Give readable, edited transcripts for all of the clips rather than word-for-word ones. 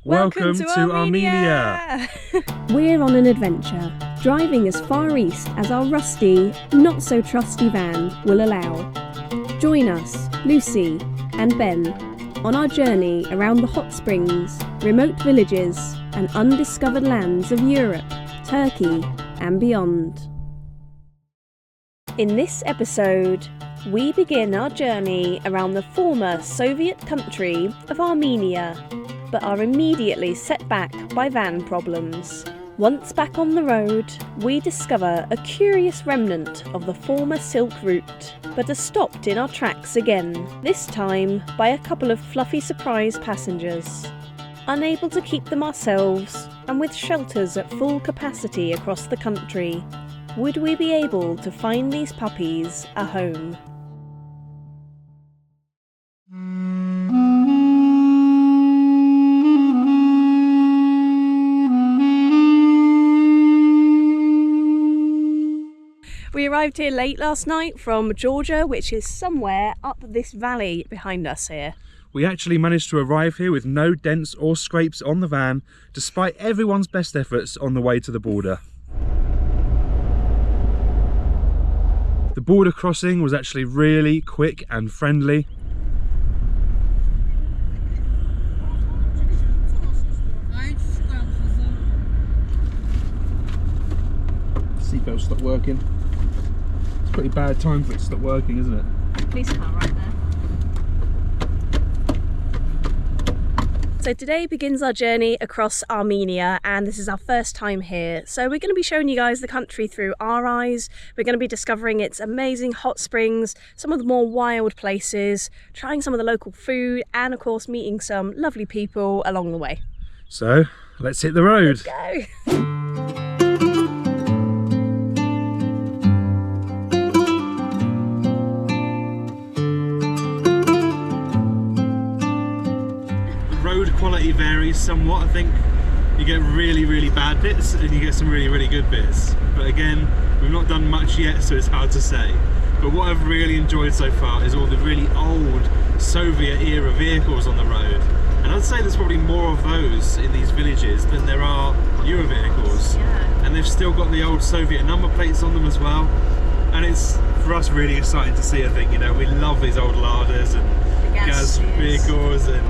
Welcome to Armenia! We're on an adventure, driving as far east as our rusty, not so trusty van will allow. Join us, Lucy and Ben, on our journey around the hot springs, remote villages and undiscovered lands of Europe, Turkey and beyond. In this episode, we begin our journey around the former Soviet country of Armenia, but are immediately set back by van problems. Once back on the road, we discover a curious remnant of the former Silk Route, but are stopped in our tracks again, this time by a couple of fluffy surprise passengers. Unable to keep them ourselves, and with shelters at full capacity across the country, would we be able to find these puppies a home? We arrived here late last night from Georgia, which is somewhere up this valley behind us here. We actually managed to arrive here with no dents or scrapes on the van, despite everyone's best efforts on the way to the border. The border crossing was actually really quick and friendly. Seatbelt stopped working. It's a pretty bad time for it to stop working, isn't it? Police car right there. So today begins our journey across Armenia, and this is our first time here. So we're going to be showing you guys the country through our eyes. We're going to be discovering its amazing hot springs, some of the more wild places, trying some of the local food, and of course meeting some lovely people along the way. So let's hit the road. Let's go. Quality varies somewhat. I think you get really bad bits and you get some really good bits, but again, we've not done much yet, so it's hard to say. But what I've really enjoyed so far is all the really old Soviet era vehicles on the road, and I'd say there's probably more of those in these villages than there are newer vehicles. And they've still got the old Soviet number plates on them as well, and it's for us really exciting to see. I think, you know, we love these old larders and gas vehicles and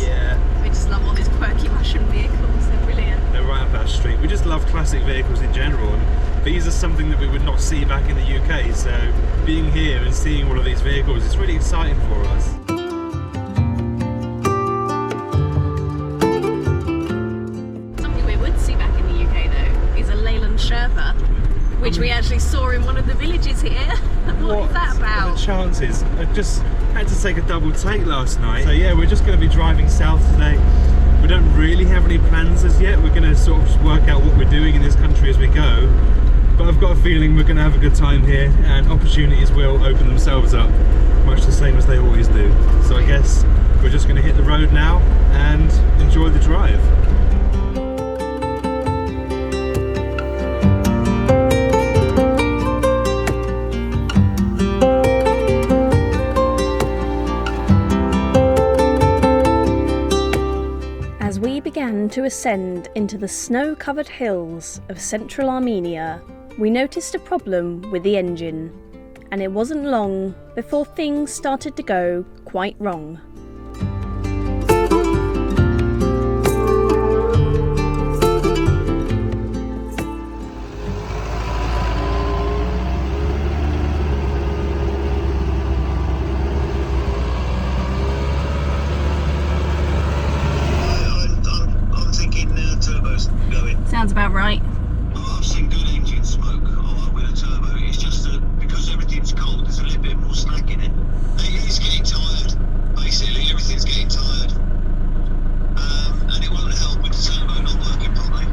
yeah, we just love all these quirky Russian vehicles. They're brilliant. They're right up our street. We just love classic vehicles in general, and these are something that we would not see back in the UK, so being here and seeing all of these vehicles is really exciting for us. Something we would see back in the UK though is a Leyland Sherpa, which we actually saw in one of the villages here. What is that about? What are the chances? I just had to take a double take last night. So yeah, we're just going to be driving south today. We don't really have any plans as yet. We're going to sort of just work out what we're doing in this country as we go. But I've got a feeling we're going to have a good time here, and opportunities will open themselves up, much the same as they always do. So I guess we're just going to hit the road now and enjoy the drive. To ascend into the snow-covered hills of central Armenia, we noticed a problem with the engine, and it wasn't long before things started to go quite wrong. Sounds about right. I've seen good engine smoke with a turbo. It's just that because everything's cold, there's a little bit more slack in it. It is getting tired. Basically, everything's getting tired. And it won't help with the turbo not working properly.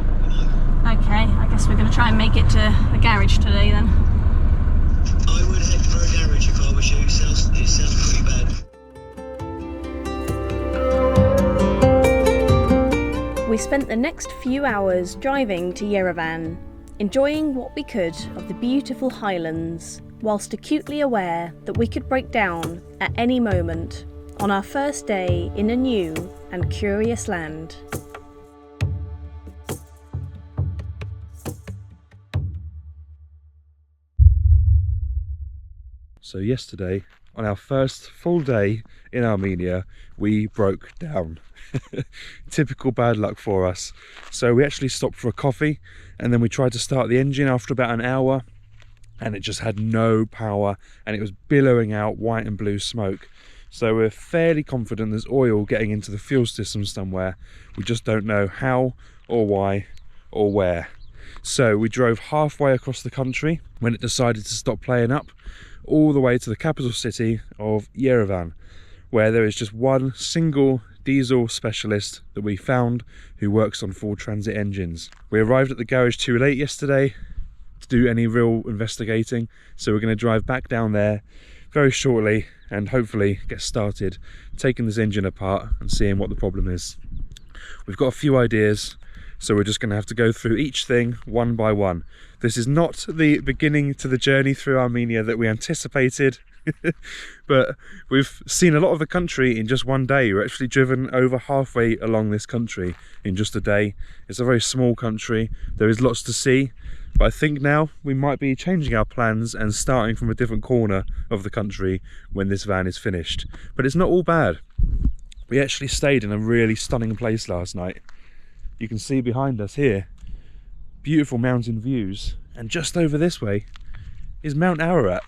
Okay, I guess we're going to try and make it to the garage today then. I would head for a garage if I was you. It sounds pretty bad. We spent the next few hours driving to Yerevan, enjoying what we could of the beautiful highlands, whilst acutely aware that we could break down at any moment on our first day in a new and curious land. So yesterday, on our first full day in Armenia, we broke down. Typical bad luck for us. So we actually stopped for a coffee, and then we tried to start the engine after about an hour, and it just had no power, and it was billowing out white and blue smoke. So we're fairly confident there's oil getting into the fuel system somewhere. We just don't know how or why or where. So we drove halfway across the country when it decided to stop playing up, all the way to the capital city of Yerevan, where there is just one single diesel specialist that we found who works on full transit engines. We arrived at the garage too late yesterday to do any real investigating, so we're going to drive back down there very shortly and hopefully get started taking this engine apart and seeing what the problem is. We've got a few ideas, so we're just going to have to go through each thing one by one. This is not the beginning to the journey through Armenia that we anticipated, but we've seen a lot of the country in just one day. We're actually driven over halfway along this country in just a day. It's a very small country. There is lots to see, but I think now we might be changing our plans and starting from a different corner of the country when this van is finished. But it's not all bad. We actually stayed in a really stunning place last night. You can see behind us here beautiful mountain views, and just over this way is Mount Ararat.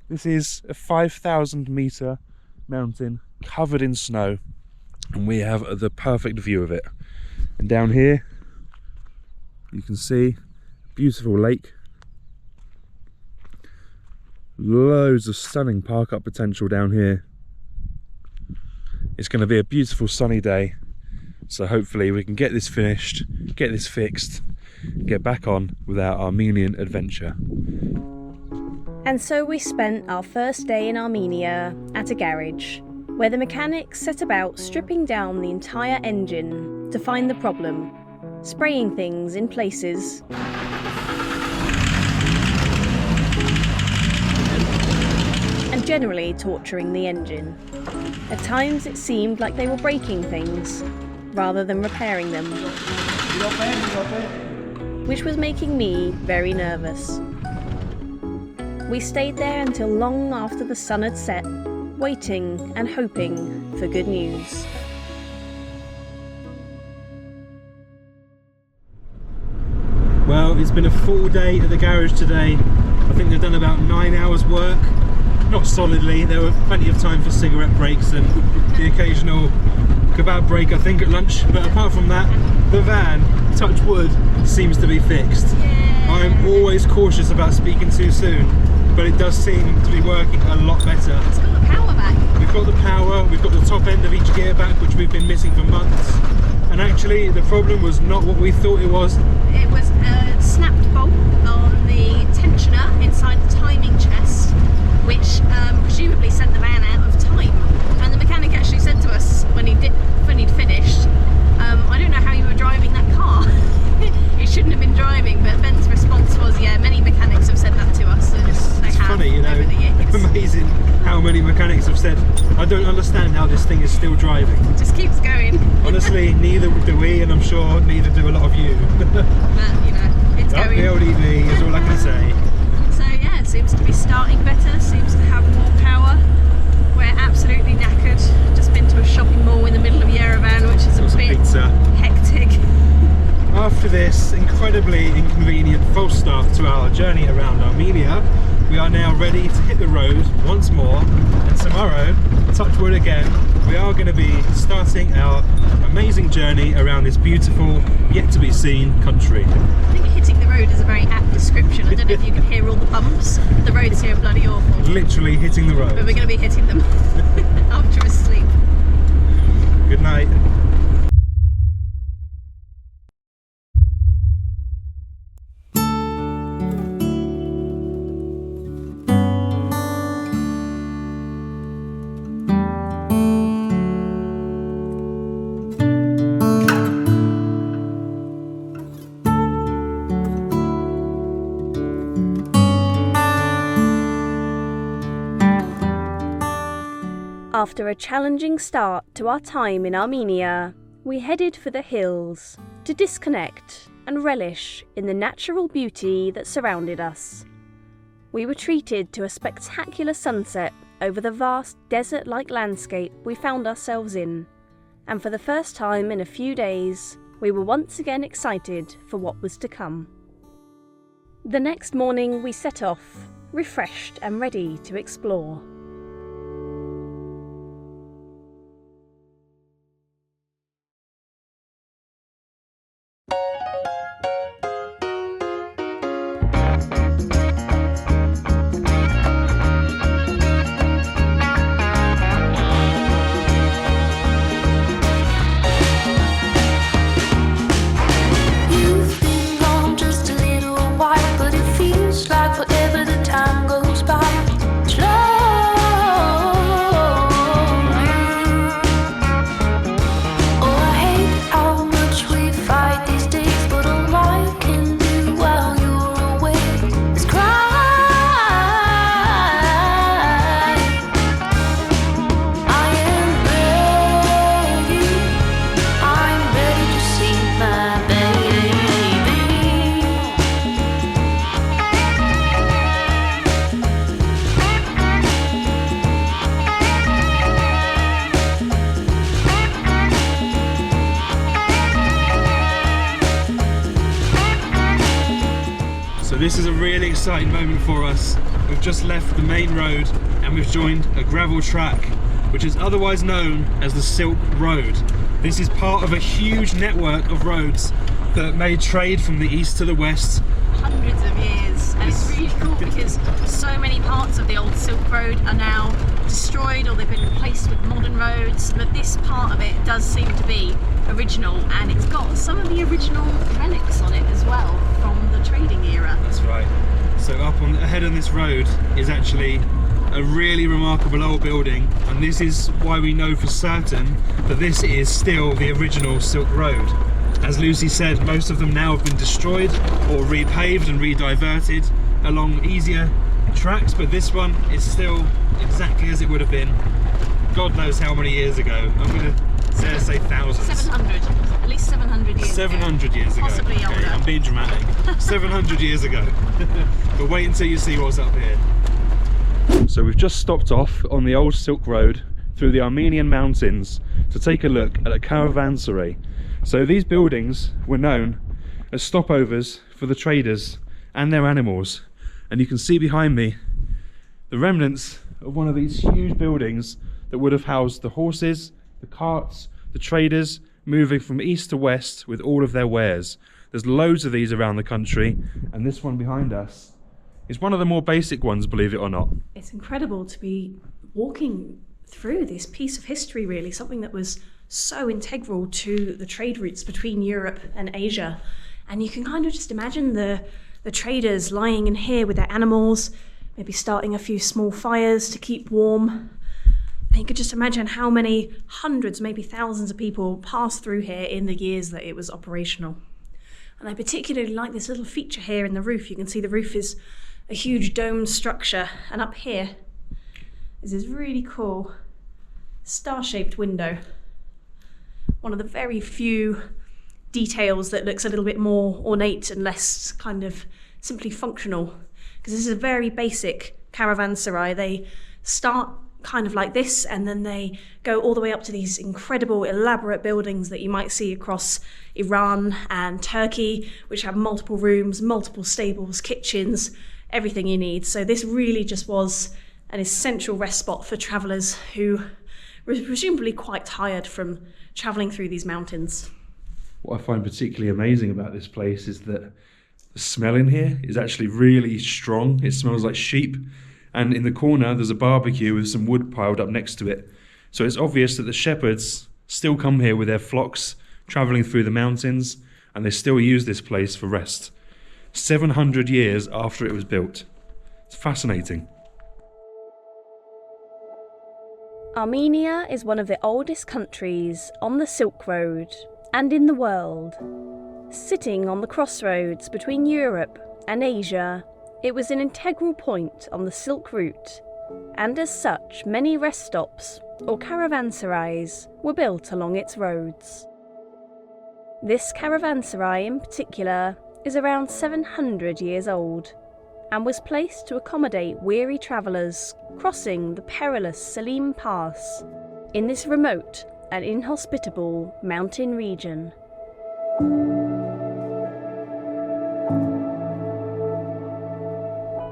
This is a 5,000 meter mountain covered in snow, and we have the perfect view of it. And down here you can see a beautiful lake, loads of stunning park up potential down here. It's going to be a beautiful sunny day, so hopefully we can get this finished, get this fixed, get back on with our Armenian adventure. And so we spent our first day in Armenia at a garage, where the mechanics set about stripping down the entire engine to find the problem, spraying things in places, and generally torturing the engine. At times it seemed like they were breaking things, rather than repairing them, which was making me very nervous. We stayed there until long after the sun had set, waiting and hoping for good news. Well, it's been a full day at the garage today. I think they've done about 9 hours work. Not solidly, there were plenty of time for cigarette breaks and the occasional kebab break, I think, at lunch. But apart from that, the van, touch wood, seems to be fixed. I'm always cautious about speaking too soon, but it does seem to be working a lot better. It's got the power back. We've got the power, we've got the top end of each gear back, which we've been missing for months. And actually, the problem was not what we thought it was. It was a snapped bolt on the tensioner inside the timing chest, which presumably sent the van out of time. And the mechanic actually said to us when he'd finished, I don't know how you were driving that car. You shouldn't have been driving. But Ben's response was, yeah, many mechanics have said that to us. It's funny, you know, over the years. amazing how many mechanics have said, I don't understand how this thing is still driving. It just keeps going. Honestly, neither do we, and I'm sure neither do a lot of you. But, you know, it's Up going. the old EV is all I can say. So yeah, it seems to be starting better, seems to have more power. We're absolutely knackered. Just been to a shopping mall in the middle of Yerevan, which is a bit Pizza. hectic. After this incredibly inconvenient false start to our journey around Armenia, we are now ready to hit the road once more, and tomorrow, touch wood again, we are going to be starting our amazing journey around this beautiful, yet to be seen country. I think hitting the road is a very apt description. I don't know if you can hear all the bumps. The roads here are bloody awful. Literally hitting the road. But we're going to be hitting them after a sleep. Good night. After a challenging start to our time in Armenia, we headed for the hills to disconnect and relish in the natural beauty that surrounded us. We were treated to a spectacular sunset over the vast desert-like landscape we found ourselves in, and for the first time in a few days, we were once again excited for what was to come. The next morning we set off, refreshed and ready to explore. So this is a really exciting moment for us. We've just left the main road and we've joined a gravel track, which is otherwise known as the Silk Road. This is part of a huge network of roads that made trade from the east to the west. Hundreds of years, and it's really cool because so many parts of the old Silk Road are now destroyed or they've been replaced with modern roads, but this part of it does seem to be original, and it's got some of the original relics on it as well from the trading era. That's right. So up on ahead on this road is actually a really remarkable old building, and this is why we know for certain that this is still the original Silk Road. As Lucy said, most of them now have been destroyed or repaved and re-diverted along easier tracks, but this one is still exactly as it would have been God knows how many years ago. I'm going to say thousands. 700, at least 700 years 700 ago. years ago. Possibly older. Okay, I'm being dramatic. 700 years ago. But wait until you see what's up here. So we've just stopped off on the old Silk Road through the Armenian mountains to take a look at a Caravanserai. So these buildings were known as stopovers for the traders and their animals, and you can see behind me the remnants of one of these huge buildings that would have housed the horses, the carts, the traders moving from east to west with all of their wares. There's loads of these around the country, and this one behind us is one of the more basic ones, believe it or not. It's incredible to be walking through this piece of history, really, something that was so integral to the trade routes between Europe and Asia. And you can kind of just imagine the traders lying in here with their animals, maybe starting a few small fires to keep warm. And you could just imagine how many hundreds, maybe thousands of people passed through here in the years that it was operational. And I particularly like this little feature here in the roof. You can see the roof is a huge domed structure, and up here is this really cool star-shaped window. One of the very few details that looks a little bit more ornate and less kind of simply functional, because this is a very basic caravanserai. They start kind of like this, and then they go all the way up to these incredible elaborate buildings that you might see across Iran and Turkey, which have multiple rooms, multiple stables, kitchens, everything you need. So this really just was an essential rest spot for travellers who were presumably quite tired from travelling through these mountains. What I find particularly amazing about this place is that the smell in here is actually really strong. It smells like sheep. And in the corner, there's a barbecue with some wood piled up next to it. So it's obvious that the shepherds still come here with their flocks, travelling through the mountains, and they still use this place for rest. 700 years after it was built. It's fascinating. Armenia is one of the oldest countries on the Silk Road and in the world. Sitting on the crossroads between Europe and Asia, it was an integral point on the Silk Route, and as such, many rest stops or caravanserais, were built along its roads. This caravanserai in particular is around 700 years old and was placed to accommodate weary travellers crossing the perilous Selim Pass in this remote and inhospitable mountain region.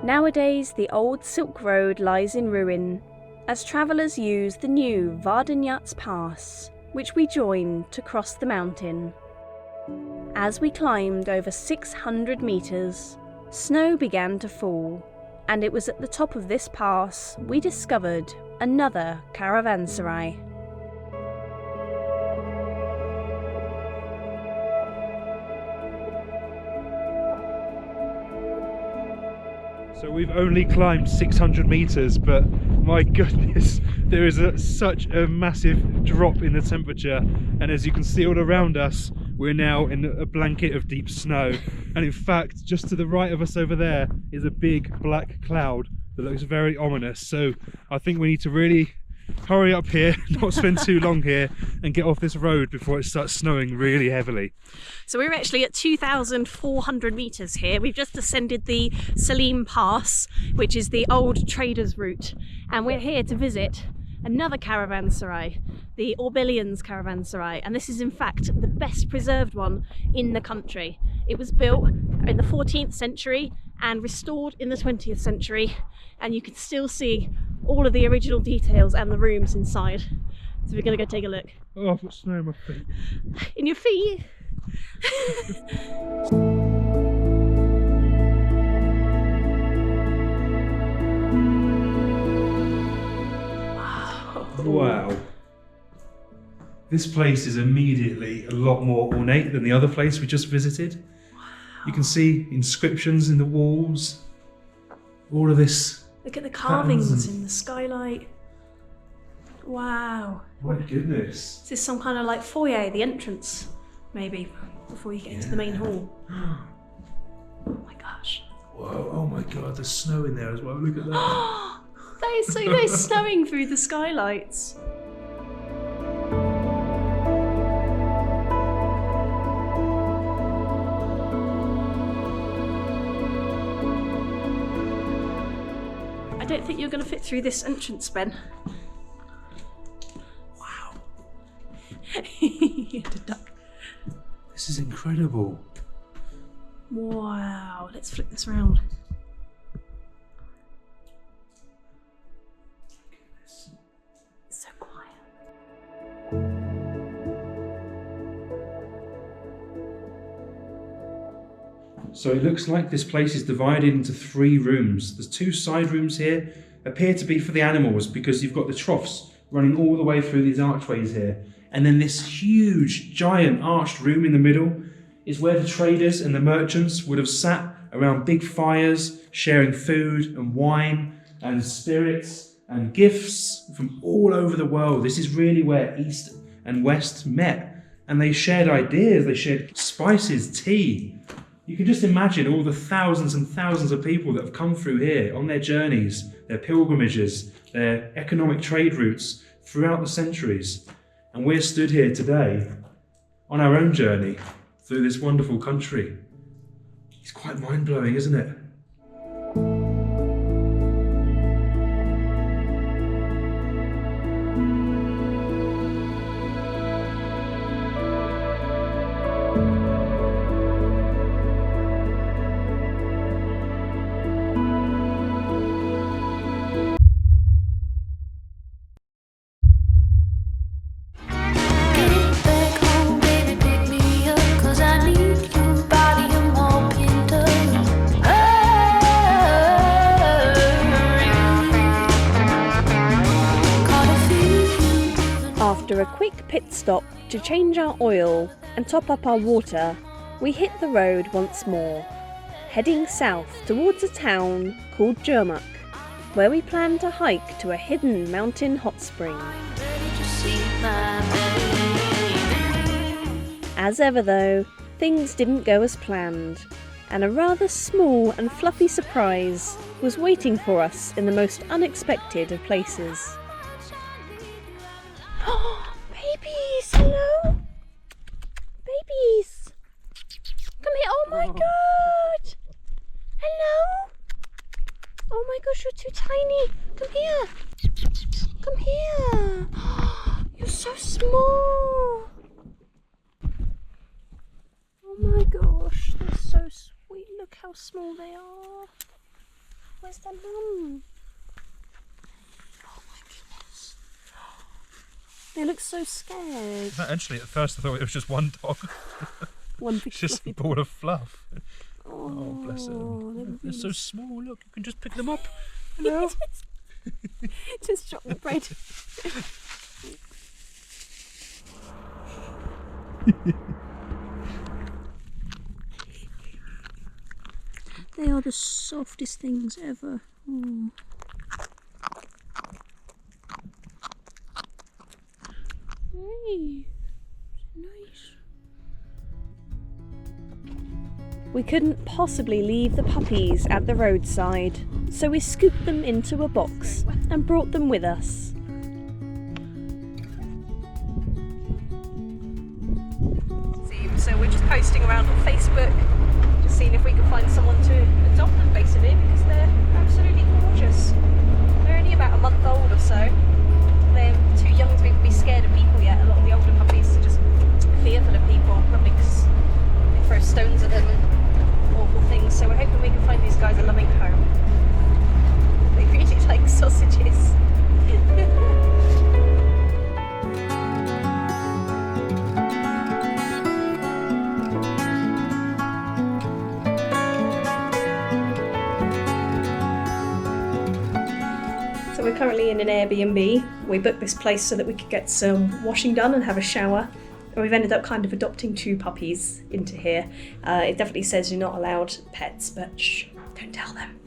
Nowadays, the old Silk Road lies in ruin, as travellers use the new Vayots-Dzor Pass, which we joined to cross the mountain. As we climbed over 600 metres, snow began to fall, and it was at the top of this pass we discovered another caravanserai. So we've only climbed 600 meters, but my goodness, there is such a massive drop in the temperature, and as you can see all around us, we're now in a blanket of deep snow. And in fact, just to the right of us over there is a big black cloud that looks very ominous. So I think we need to really hurry up here, not spend too long here, and get off this road before it starts snowing really heavily. So we're actually at 2,400 metres here. We've just ascended the Selim Pass, which is the old traders route, and we're here to visit another caravanserai, the Orbelian's caravanserai, and this is in fact the best preserved one in the country. It was built in the 14th century and restored in the 20th century, and you can still see all of the original details and the rooms inside. So we're going to go take a look. Oh, I've got snow in my feet. In your feet? Wow. This place is immediately a lot more ornate than the other place we just visited. Wow. You can see inscriptions in the walls. All of this. Look at the carvings in the skylight. Wow. My goodness. Is this some kind of like foyer, the entrance, maybe, before you get into the main hall? Oh my gosh. Whoa, oh my god, there's snow in there as well. Look at that. That is so nice, snowing through the skylights. I don't think you're going to fit through this entrance, Ben. Wow. You had to duck. This is incredible. Wow, let's flip this around. It's so quiet. So it looks like this place is divided into 3 rooms. There's 2 side rooms here, appear to be for the animals because you've got the troughs running all the way through these archways here. And then this huge, giant arched room in the middle is where the traders and the merchants would have sat around big fires, sharing food and wine and spirits and gifts from all over the world. This is really where East and West met, and they shared ideas, they shared spices, tea. You can just imagine all the thousands and thousands of people that have come through here on their journeys, their pilgrimages, their economic trade routes throughout the centuries. And we're stood here today on our own journey through this wonderful country. It's quite mind-blowing, isn't it? After a quick pit stop to change our oil and top up our water, we hit the road once more, heading south towards a town called Jermuk, where we plan to hike to a hidden mountain hot spring. As ever though, things didn't go as planned, and a rather small and fluffy surprise was waiting for us in the most unexpected of places. Babies, hello? Babies. Come here. Oh my god. Hello. Oh my gosh, you're too tiny. Come here. Come here. You're so small. Oh my gosh, they're so sweet. Look how small they are. Where's their mum? Oh my goodness. They look so scared. Actually, at first I thought it was just one dog. One big Just a fluffy ball of fluff. Oh, Bless them. they're They're so really small. Look, you can just pick them up. Hello. Just drop the bread. They are the softest things ever. Oh. Hey, nice. We couldn't possibly leave the puppies at the roadside, so we scooped them into a box and brought them with us. So we're just posting around on Facebook, just seeing if we can find someone to adopt them basically, because they're absolutely gorgeous. They're only about a month old or so. They're too young to be scared of people yet. A lot of the older puppies are just fearful of people, probably because they throw stones at them and awful things. So we're hoping we can find these guys a loving home. They really like sausages. So we're currently in an Airbnb. We booked this place so that we could get some washing done and have a shower. And we've ended up kind of adopting 2 puppies into here. It definitely says you're not allowed pets, but shh, don't tell them.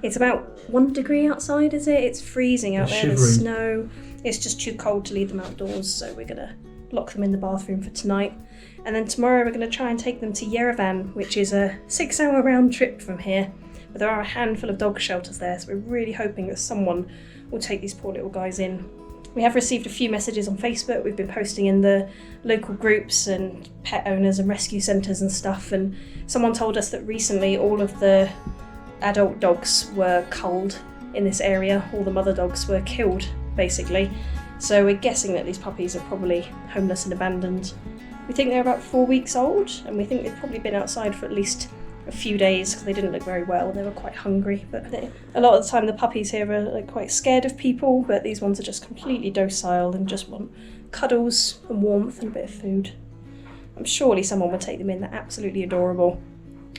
It's about 1 degree outside, is it? It's freezing out there, there's snow. It's just too cold to leave them outdoors, so we're gonna lock them in the bathroom for tonight. And then tomorrow we're gonna try and take them to Yerevan, which is a 6-hour round trip from here. But there are a handful of dog shelters there, so we're really hoping that someone will take these poor little guys in. We have received a few messages on Facebook. We've been posting in the local groups and pet owners and rescue centres and stuff, and someone told us that recently all of the adult dogs were culled in this area. All the mother dogs were killed, basically. So we're guessing that these puppies are probably homeless and abandoned. We think they're about 4 weeks old, and we think they've probably been outside for at least a few days because they didn't look very well. They were quite hungry, but a lot of the time the puppies here are like quite scared of people, but these ones are just completely docile and just want cuddles and warmth and a bit of food. I'm surely someone would take them in. They're absolutely adorable.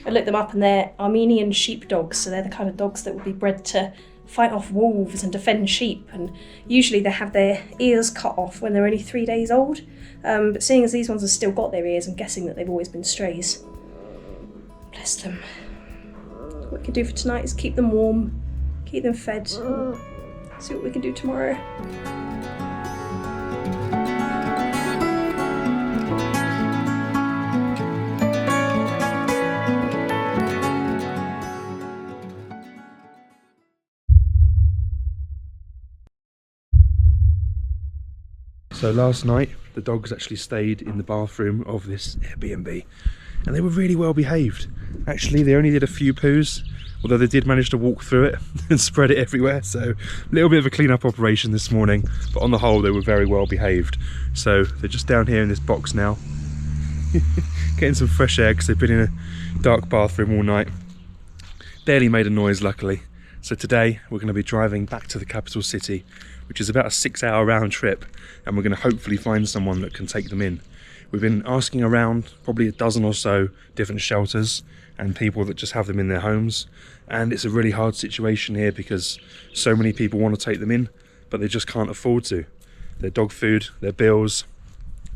I looked them up and they're Armenian sheep dogs, so they're the kind of dogs that would be bred to fight off wolves and defend sheep, and usually they have their ears cut off when they're only 3 days old, but seeing as these ones have still got their ears, I'm guessing that they've always been strays. Bless them. What we can do for tonight is keep them warm, keep them fed, see what we can do tomorrow. So last night the dogs actually stayed in the bathroom of this Airbnb, and they were really well behaved. Actually, they only did a few poos, although they did manage to walk through it and spread it everywhere, so a little bit of a clean-up operation this morning, but on the whole they were very well behaved. So they're just down here in this box now getting some fresh air because they've been in a dark bathroom all night. Barely made a noise, luckily. So today we're going to be driving back to the capital city, which is about a 6-hour round trip, and we're going to hopefully find someone that can take them in. We've been asking around probably a dozen or so different shelters and people that just have them in their homes, and it's a really hard situation here because so many people want to take them in, but they just can't afford to. Their dog food, their bills,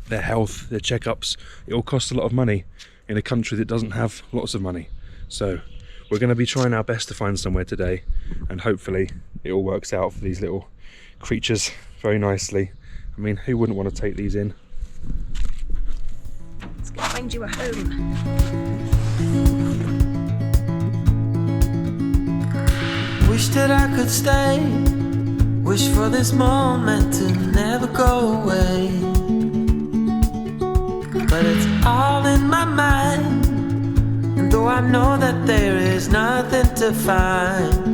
their health, their checkups, it all costs a lot of money in a country that doesn't have lots of money. So we're going to be trying our best to find somewhere today, and hopefully it all works out for these little creatures very nicely. I mean, who wouldn't want to take these in? Let's go find you a home. Wish that I could stay Wish for this moment to never go away, but it's all in my mind. And though I know that there is nothing to find,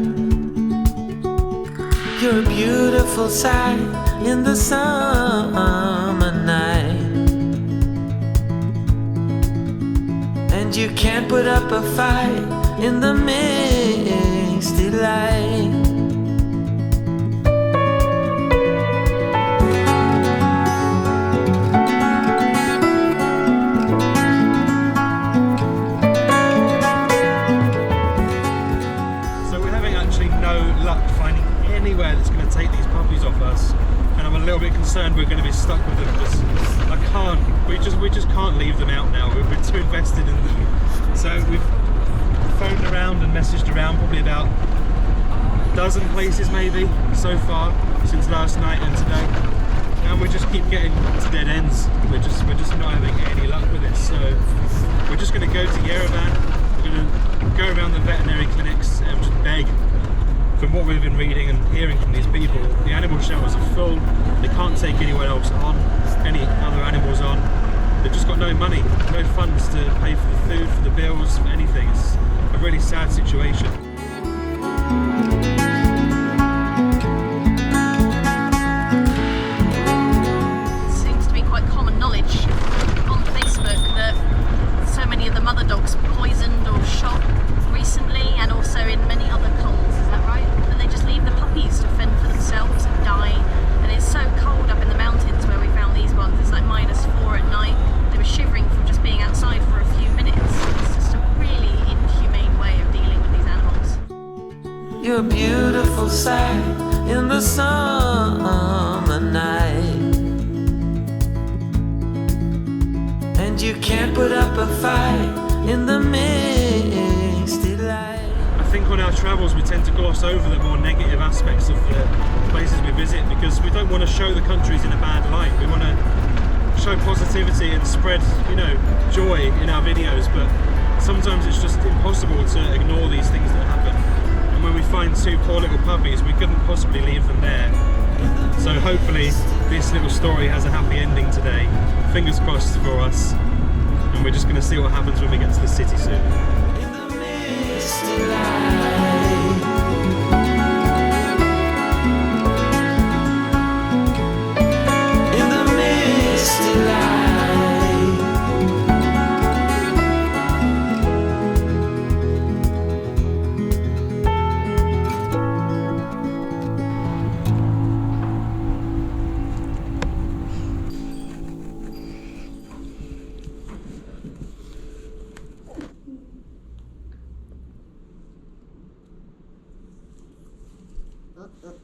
you're a beautiful sight in the summer night, and you can't put up a fight in the misty light. Anywhere that's going to take these puppies off us, and I'm a little bit concerned we're going to be stuck with them. We just can't leave them out now. We've been too invested in them. So we've phoned around and messaged around probably about a dozen places maybe so far since last night and today, and we just keep getting to dead ends. We're just not having any luck with it. So we're just going to go to Yerevan. We're going to go around the veterinary clinics and just beg. From what we've been reading and hearing from these people, the animal shelters are full. They can't take anyone else on, any other animals on. They've just got no money, no funds to pay for the food, for the bills, for anything. It's a really sad situation. It seems to be quite common knowledge on Facebook that so many of the mother dogs poisoned or shot recently, and also in many other cults. Leave the puppies to fend for themselves and die, and it's so cold up in the mountains where we found these ones. It's like -4 at night. They were shivering from just being outside for a few minutes. It's just a really inhumane way of dealing with these animals. You're a beautiful sight in the summer night, and you can't put up a fight in the misty light. I think on our travels we tend to gloss over the more negative aspects of the places we visit because we don't want to show the countries in a bad light. We want to show positivity and spread, joy in our videos, but sometimes it's just impossible to ignore these things that happen. And when we find 2 poor little puppies, we couldn't possibly leave them there. So hopefully this little story has a happy ending today. Fingers crossed for us. And we're just going to see what happens when we get to the city soon.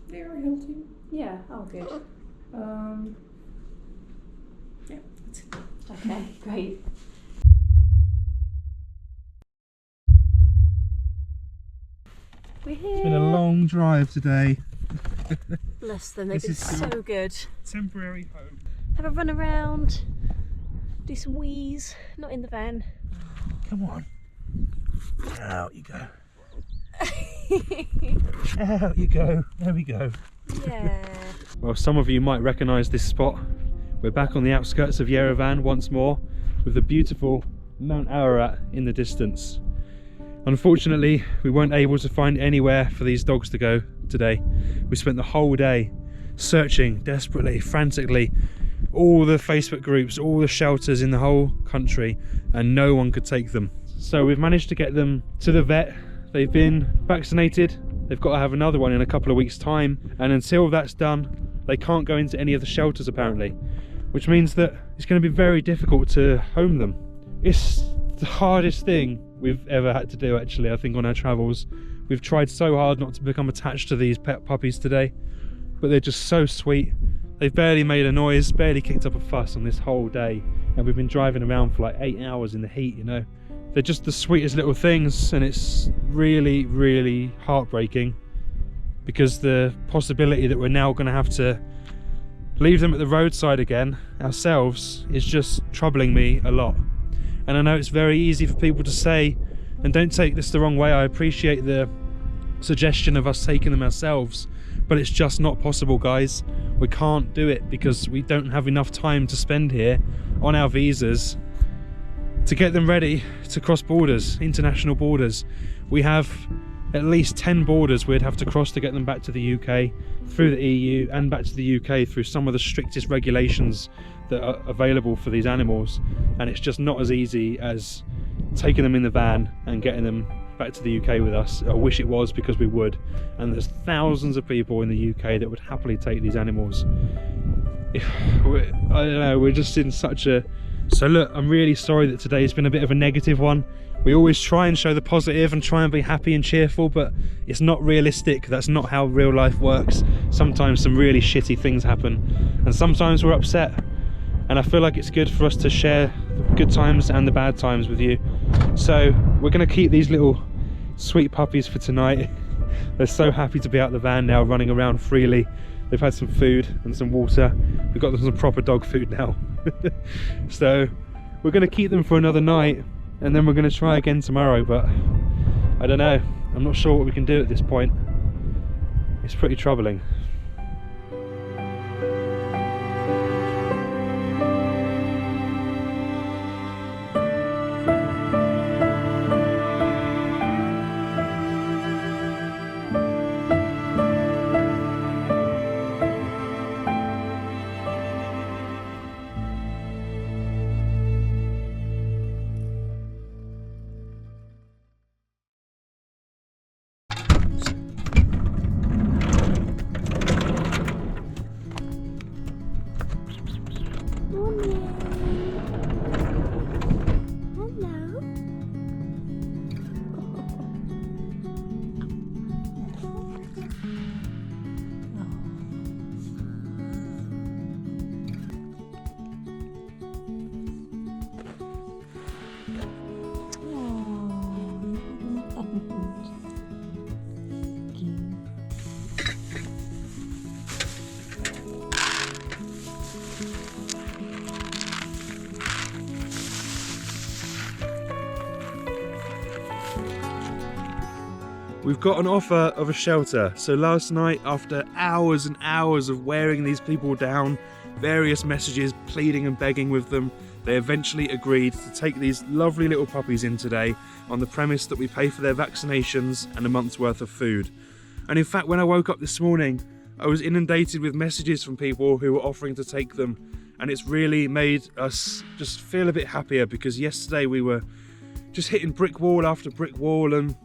Very healthy. Yeah, oh good. Yeah, that's it. Okay, great. We're here. It's been a long drive today. Bless them, they've been This is so your good. Temporary home. Have a run around, do some wheeze, not in the van. Come on. Out you go. Out you go. There we go. Yeah. Well, some of you might recognise this spot. We're back on the outskirts of Yerevan once more with the beautiful Mount Ararat in the distance. Unfortunately, we weren't able to find anywhere for these dogs to go today. We spent the whole day searching desperately, frantically, all the Facebook groups, all the shelters in the whole country, and no one could take them. So we've managed to get them to the vet. They've been vaccinated. They've got to have another one in a couple of weeks' time, and until that's done, they can't go into any of the shelters apparently, which means that it's going to be very difficult to home them. It's the hardest thing we've ever had to do, actually, I think, on our travels. We've tried so hard not to become attached to these pet puppies today, but they're just so sweet. They've barely made a noise, barely kicked up a fuss on this whole day, and we've been driving around for like 8 hours in the heat, you know. They're just the sweetest little things, and it's really, really heartbreaking because the possibility that we're now going to have to leave them at the roadside again ourselves is just troubling me a lot. And I know it's very easy for people to say, and don't take this the wrong way, I appreciate the suggestion of us taking them ourselves, but it's just not possible, guys. We can't do it because we don't have enough time to spend here on our visas to get them ready to cross borders, international borders. We have at least 10 borders we'd have to cross to get them back to the UK, through the EU and back to the UK through some of the strictest regulations that are available for these animals, and it's just not as easy as taking them in the van and getting them back to the UK with us. I wish it was, because we would, and there's thousands of people in the UK that would happily take these animals. I don't know, we're just in such a... So look, I'm really sorry that today's been a bit of a negative one. We always try and show the positive and try and be happy and cheerful, but it's not realistic. That's not how real life works. Sometimes some really shitty things happen, and sometimes we're upset. And I feel like it's good for us to share the good times and the bad times with you. So we're going to keep these little sweet puppies for tonight. They're so happy to be out the van now, running around freely. They've had some food and some water. We've got them some proper dog food now. So we're going to keep them for another night, and then we're going to try again tomorrow, but I don't know. I'm not sure what we can do at this point. It's pretty troubling. We've got an offer of a shelter. So last night, after hours and hours of wearing these people down, various messages, pleading and begging with them, they eventually agreed to take these lovely little puppies in today on the premise that we pay for their vaccinations and a month's worth of food. And in fact, when I woke up this morning, I was inundated with messages from people who were offering to take them, and it's really made us just feel a bit happier, because yesterday we were just hitting brick wall after brick wall, and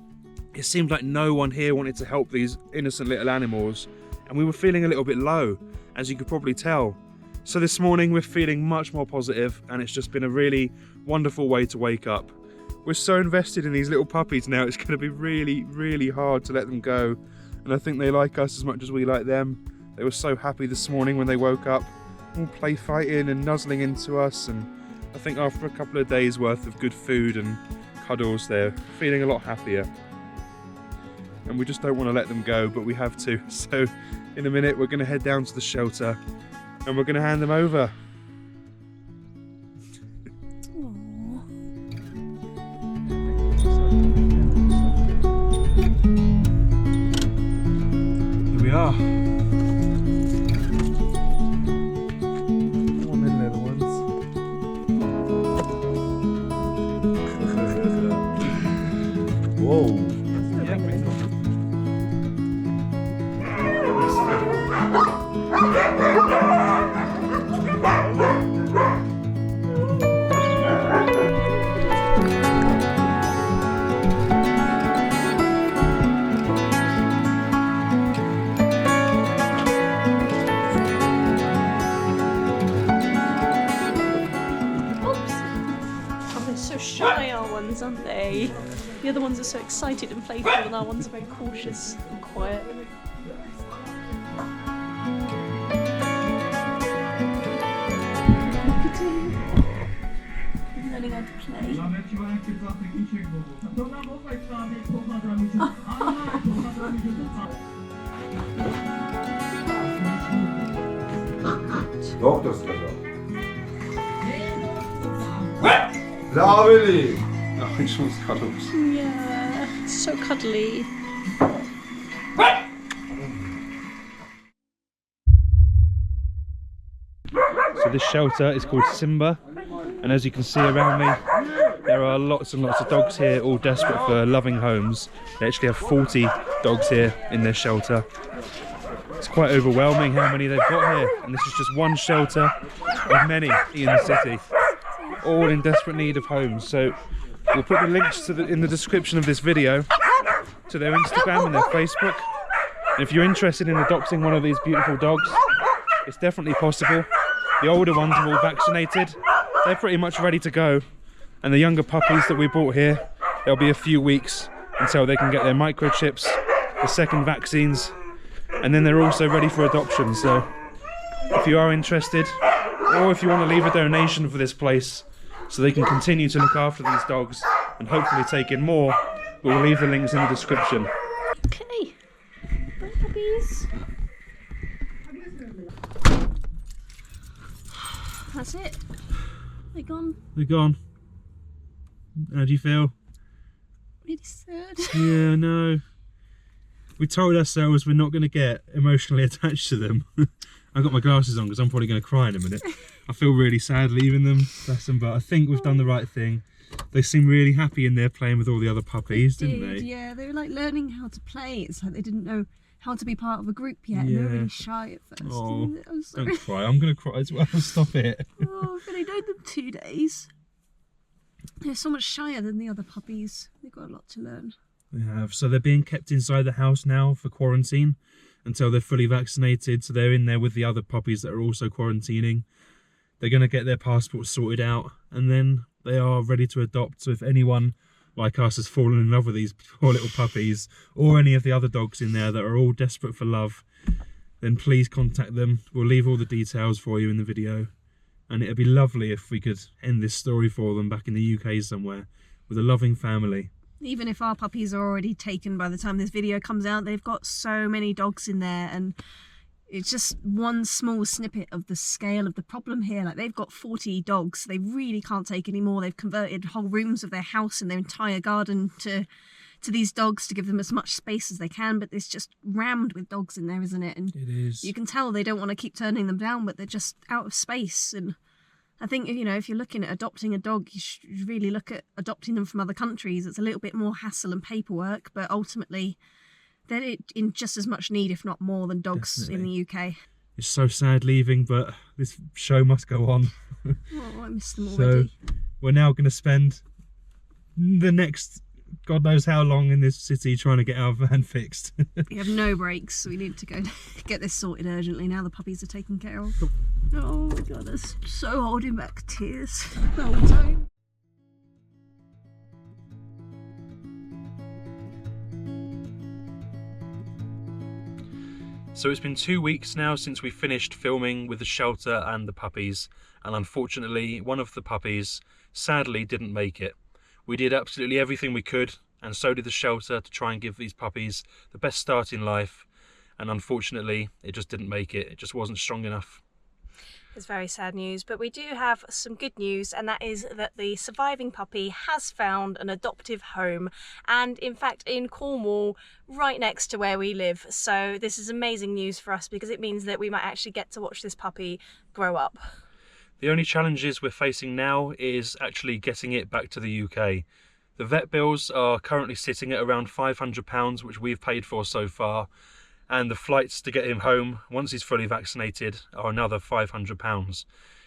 it seemed like no one here wanted to help these innocent little animals, and we were feeling a little bit low, as you could probably tell. So this morning we're feeling much more positive, and it's just been a really wonderful way to wake up. We're so invested in these little puppies now, it's going to be really, really hard to let them go, and I think they like us as much as we like them. They were so happy this morning when they woke up, all play fighting and nuzzling into us, and I think after a couple of days worth of good food and cuddles, they're feeling a lot happier. And we just don't want to let them go, but we have to. So in a minute we're going to head down to the shelter and we're going to hand them over. Here we are. Come on then, little ones. Whoa. Aren't they? The other ones are so excited and playful, and our ones are very cautious and quiet. Look at him. He's learning how to play. Doctor сказал. Lovely. Oh, he just wants cuddles. Yeah, so cuddly. this shelter is called Simba, and as you can see around me, there are lots and lots of dogs here, all desperate for loving homes. They actually have 40 dogs here in their shelter. It's quite overwhelming how many they've got here, and this is just one shelter of many in the city, all in desperate need of homes. So we'll put the links in the description of this video to their Instagram and their Facebook. And if you're interested in adopting one of these beautiful dogs, it's definitely possible. The older ones are all vaccinated, they're pretty much ready to go. And the younger puppies that we bought here, there'll be a few weeks until they can get their microchips, the second vaccines, and then they're also ready for adoption. So if you are interested, or if you want to leave a donation for this place so they can continue to look after these dogs and hopefully take in more, we'll leave the links in the description. Okay, bye puppies. That's it. They're gone. They're gone. How do you feel? Really sad. Yeah, no. We told ourselves we're not going to get emotionally attached to them. I've got my glasses on because I'm probably going to cry in a minute. I feel really sad leaving them, bless them, but I think we've done the right thing. They seem really happy in there playing with all the other puppies, didn't they? Yeah, they were like learning how to play. It's like they didn't know how to be part of a group yet. Yeah. And they were really shy at first. Oh, I'm sorry. don't cry. I'm going to cry as well. Stop it. Oh, I've only known them 2 days. They're so much shyer than the other puppies. They've got a lot to learn. They have. So they're being kept inside the house now for quarantine until they're fully vaccinated. So they're in there with the other puppies that are also quarantining. They're going to get their passports sorted out and then they are ready to adopt. So if anyone like us has fallen in love with these poor little puppies or any of the other dogs in there that are all desperate for love, then please contact them. We'll leave all the details for you in the video. And it'd be lovely if we could end this story for them back in the UK somewhere with a loving family. Even if our puppies are already taken by the time this video comes out, they've got so many dogs in there, and it's just one small snippet of the scale of the problem here. Like, they've got 40 dogs. They really can't take any more. They've converted whole rooms of their house and their entire garden to these dogs to give them as much space as they can, but it's just rammed with dogs in there, isn't it? And It is. you can tell they don't want to keep turning them down, but they're just out of space. And I think, you know, if you're looking at adopting a dog, you should really look at adopting them from other countries. It's a little bit more hassle and paperwork, but ultimately they're in just as much need, if not more, than dogs in the UK. It's so sad leaving, but this show must go on. Oh, I miss them already. So we're now going to spend the next God knows how long in this city trying to get our van fixed. We have no breaks. We need to go get this sorted urgently now the puppies are taken care of. Oh my god, that's so holding back tears the whole time. So it's been 2 weeks now since we finished filming with the shelter and the puppies, and unfortunately one of the puppies sadly didn't make it. We did absolutely everything we could, and so did the shelter, to try and give these puppies the best start in life, and unfortunately it just didn't make it. It just wasn't strong enough. It's very sad news, but we do have some good news, and that is that the surviving puppy has found an adoptive home, and in fact in Cornwall, right next to where we live. So this is amazing news for us because it means that we might actually get to watch this puppy grow up. The only challenges we're facing now is actually getting it back to the UK. The vet bills are currently sitting at around £500, which we've paid for so far, and the flights to get him home once he's fully vaccinated are another £500.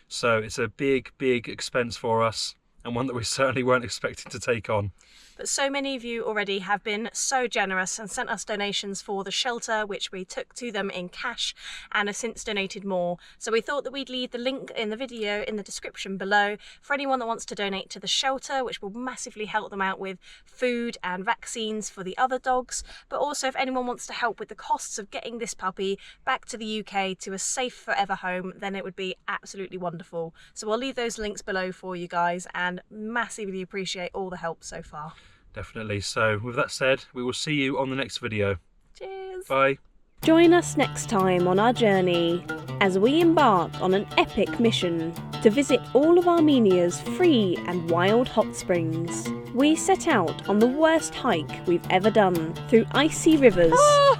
So it's a big expense for us, and one that we certainly weren't expecting to take on. But so many of you already have been so generous and sent us donations for the shelter, which we took to them in cash, and have since donated more. So we thought that we'd leave the link in the video in the description below for anyone that wants to donate to the shelter, which will massively help them out with food and vaccines for the other dogs. But also if anyone wants to help with the costs of getting this puppy back to the UK to a safe forever home, then it would be absolutely wonderful. So we'll leave those links below for you guys, and massively appreciate all the help so far. Definitely. So with that said, we will see you on the next video. Cheers. Bye. Join us next time on our journey as we embark on an epic mission to visit all of Armenia's free and wild hot springs. We set out on the worst hike we've ever done, through icy rivers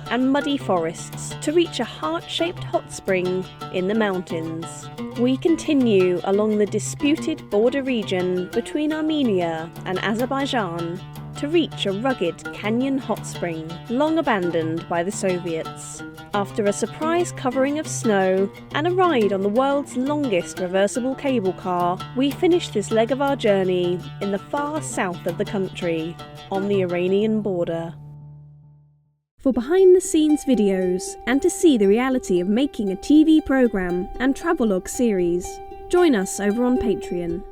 and muddy forests, to reach a heart-shaped hot spring in the mountains. We continue along the disputed border region between Armenia and Azerbaijan to reach a rugged canyon hot spring, long abandoned by the Soviets. After a surprise covering of snow and a ride on the world's longest reversible cable car, we finish this leg of our journey in the far south of the country, on the Iranian border. For behind-the-scenes videos and to see the reality of making a TV programme and travelogue series, join us over on Patreon.